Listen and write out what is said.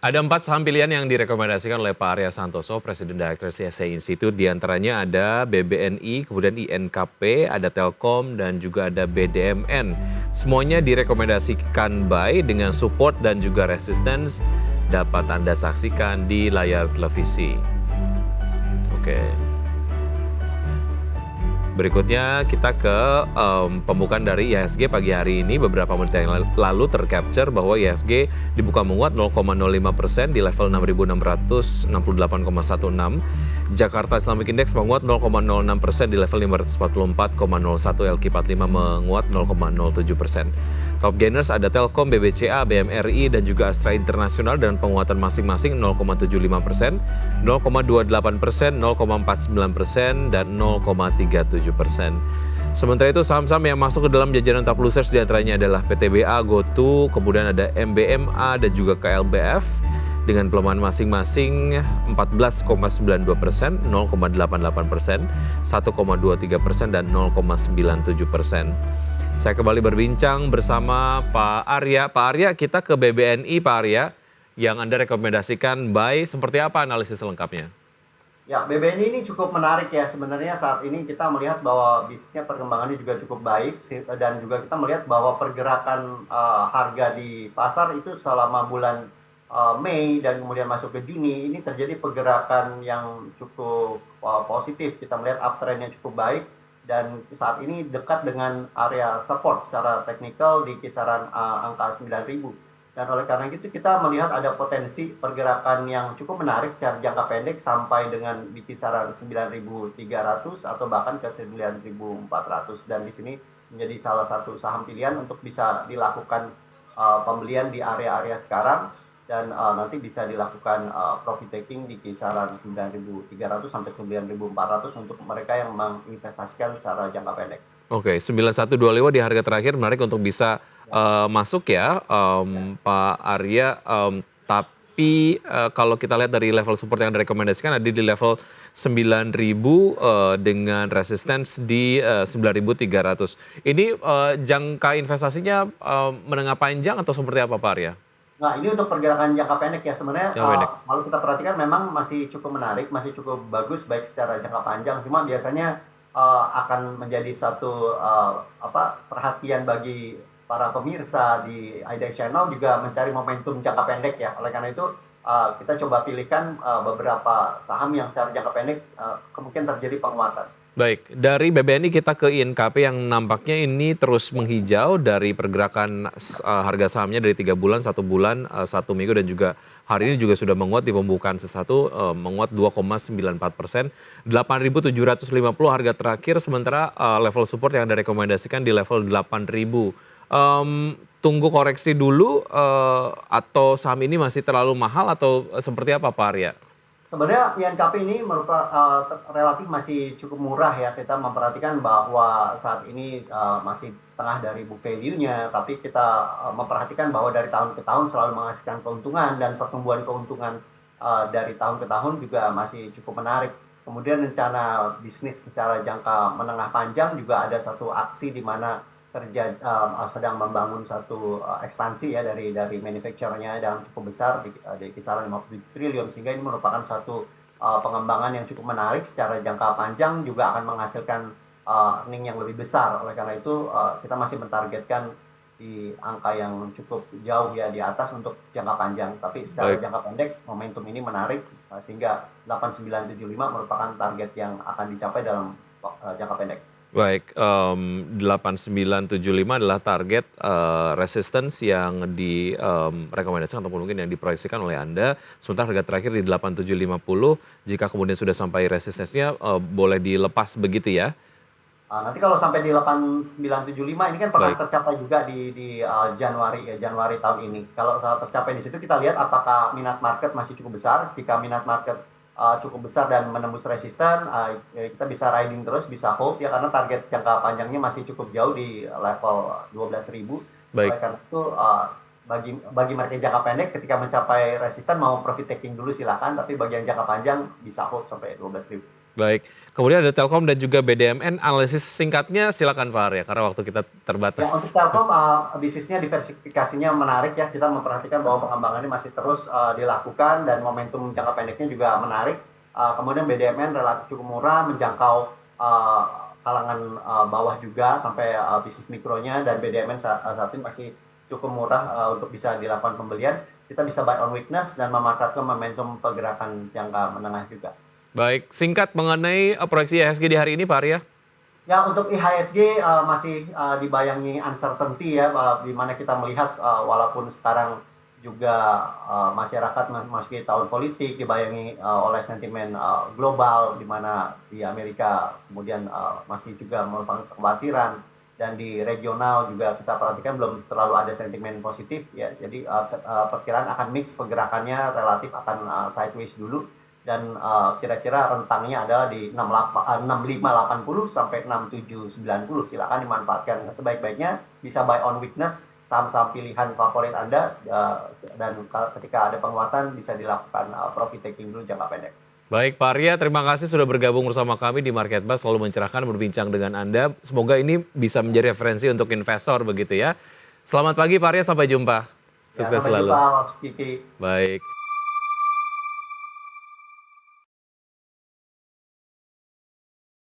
Ada 4 saham pilihan yang direkomendasikan oleh Pak Arya Santoso, Presiden Director CSA Institute. Di antaranya ada BBNI, kemudian INKP, ada Telkom, dan juga ada BDMN. Semuanya direkomendasikan buy dengan support dan juga resistance dapat Anda saksikan di layar televisi. Oke. Berikutnya kita ke pembukaan dari IHSG pagi hari ini. Beberapa menit yang lalu tercapture bahwa IHSG dibuka menguat 0,05% di level 6.668,16. Jakarta Islamic Index menguat 0,06% di level 544,01. LQ45 menguat 0,07%. Top gainers ada Telkom, BBCA, BMRI, dan juga Astra Internasional dengan penguatan masing-masing 0,75%, 0,28%, 0,49%, dan 0,37%. Sementara itu saham-saham yang masuk ke dalam jajaran top losers diantaranya adalah PTBA, GoTo, kemudian ada MBMA dan juga KLBF dengan pelemahan masing-masing 14,92%, 0,88%, 1,23%, dan 0,97%. Saya kembali berbincang bersama Pak Arya. Pak Arya, kita ke BBNI, Pak Arya, yang Anda rekomendasikan buy. Seperti apa analisis lengkapnya? Ya, BBNI ini cukup menarik ya. Sebenarnya saat ini kita melihat bahwa bisnisnya perkembangannya juga cukup baik dan juga kita melihat bahwa pergerakan harga di pasar itu selama bulan Mei dan kemudian masuk ke Juni ini terjadi pergerakan yang cukup positif. Kita melihat uptrendnya cukup baik dan saat ini dekat dengan area support secara teknikal di kisaran angka 9.000. Dan oleh karena itu kita melihat ada potensi pergerakan yang cukup menarik secara jangka pendek sampai dengan di kisaran 9.300 atau bahkan ke 9.400. Dan di sini menjadi salah satu saham pilihan untuk bisa dilakukan pembelian di area-area sekarang dan nanti bisa dilakukan profit taking di kisaran 9.300 sampai 9.400 untuk mereka yang menginvestasikan secara jangka pendek. Oke, 9125 di harga terakhir menarik untuk bisa masuk ya, Pak Arya. Tapi kalau kita lihat dari level support yang direkomendasikan ada di level 9.000 dengan resistance di 9.300. Ini jangka investasinya menengah panjang atau seperti apa, Pak Arya? Nah, ini untuk pergerakan jangka pendek ya. Sebenarnya Jangka pendek. kalau kita perhatikan memang masih cukup menarik, masih cukup bagus baik secara jangka panjang. Cuma biasanya akan menjadi satu perhatian bagi para pemirsa di IDX Channel juga mencari momentum jangka pendek ya. Oleh karena itu kita coba pilihkan beberapa saham yang secara jangka pendek kemungkinan terjadi penguatan. Baik, dari BBNI kita ke INKP yang nampaknya ini terus menghijau dari pergerakan harga sahamnya dari 3 bulan, 1 bulan, 1 minggu, dan juga hari ini juga sudah menguat di pembukaan sesatu, menguat 2,94%, 8.750 harga terakhir, sementara level support yang Anda rekomendasikan di level 8.000. Tunggu koreksi dulu atau saham ini masih terlalu mahal atau seperti apa, Pak Arya? Sebenarnya INKP ini merupakan relatif masih cukup murah ya. Kita memperhatikan bahwa saat ini masih setengah dari book value-nya, tapi kita memperhatikan bahwa dari tahun ke tahun selalu menghasilkan keuntungan dan pertumbuhan keuntungan dari tahun ke tahun juga masih cukup menarik. Kemudian rencana bisnis secara jangka menengah panjang juga ada satu aksi di mana sedang membangun satu ekspansi ya dari manufacturernya yang cukup besar di kisaran 50 triliun sehingga ini merupakan satu pengembangan yang cukup menarik secara jangka panjang juga akan menghasilkan earning yang lebih besar. Oleh karena itu kita masih mentargetkan di angka yang cukup jauh ya di atas untuk jangka panjang. Tapi secara Baik. jangka pendek momentum ini menarik sehingga 8975 merupakan target yang akan dicapai dalam jangka pendek. Baik, 8975 adalah target resistance yang direkomendasikan ataupun mungkin yang diproyeksikan oleh Anda, sementara harga terakhir di 8750, jika kemudian sudah sampai resistance-nya boleh dilepas begitu ya? Nanti kalau sampai di 8975 ini kan pernah Baik. tercapai juga di Januari tahun ini. Kalau tercapai di situ kita lihat apakah minat market masih cukup besar. Jika minat market cukup besar dan menembus resisten, ya kita bisa riding terus, bisa hold ya karena target jangka panjangnya masih cukup jauh di level 12.000. Baik. Oleh karena itu bagi mereka yang jangka pendek ketika mencapai resisten mau profit taking dulu silakan, tapi bagi yang jangka panjang bisa hold sampai 12.000. Baik. Kemudian ada Telkom dan juga BDMN. Analisis singkatnya silakan Pak Arya, karena waktu kita Ya, terbatas. untuk Telkom bisnisnya diversifikasinya menarik ya. Kita memperhatikan bahwa pengembangannya masih terus dilakukan dan momentum jangka pendeknya juga menarik. Kemudian BDMN relatif cukup murah, menjangkau kalangan bawah juga sampai bisnis mikronya, dan BDMN saat ini masih cukup murah untuk bisa dilakukan pembelian. Kita bisa buy on weakness dan memanfaatkan momentum pergerakan jangka menengah juga. Baik, singkat mengenai proyeksi IHSG di hari ini Pak Arya. Ya, untuk IHSG masih dibayangi uncertainty ya, di mana kita melihat walaupun sekarang juga masyarakat memasuki tahun politik, dibayangi oleh sentimen global, di mana di Amerika kemudian masih juga merupakan kekhawatiran, dan di regional juga kita perhatikan belum terlalu ada sentimen positif ya. Jadi perkiraan akan mix pergerakannya, relatif akan sideways dulu, dan kira-kira rentangnya adalah di 6580 sampai 6790. Silakan dimanfaatkan sebaik-baiknya, bisa buy on weakness saham-saham pilihan favorit Anda, dan ketika ada penguatan bisa dilakukan profit taking dulu jangka pendek. Baik Pak Arya, terima kasih sudah bergabung bersama kami di Market Buzz, selalu mencerahkan berbincang dengan Anda. Semoga ini bisa menjadi referensi untuk investor begitu ya. Selamat pagi Pak Arya, sampai jumpa. Ya, Sukses sampai selalu. jumpa Mas Kiki. Baik.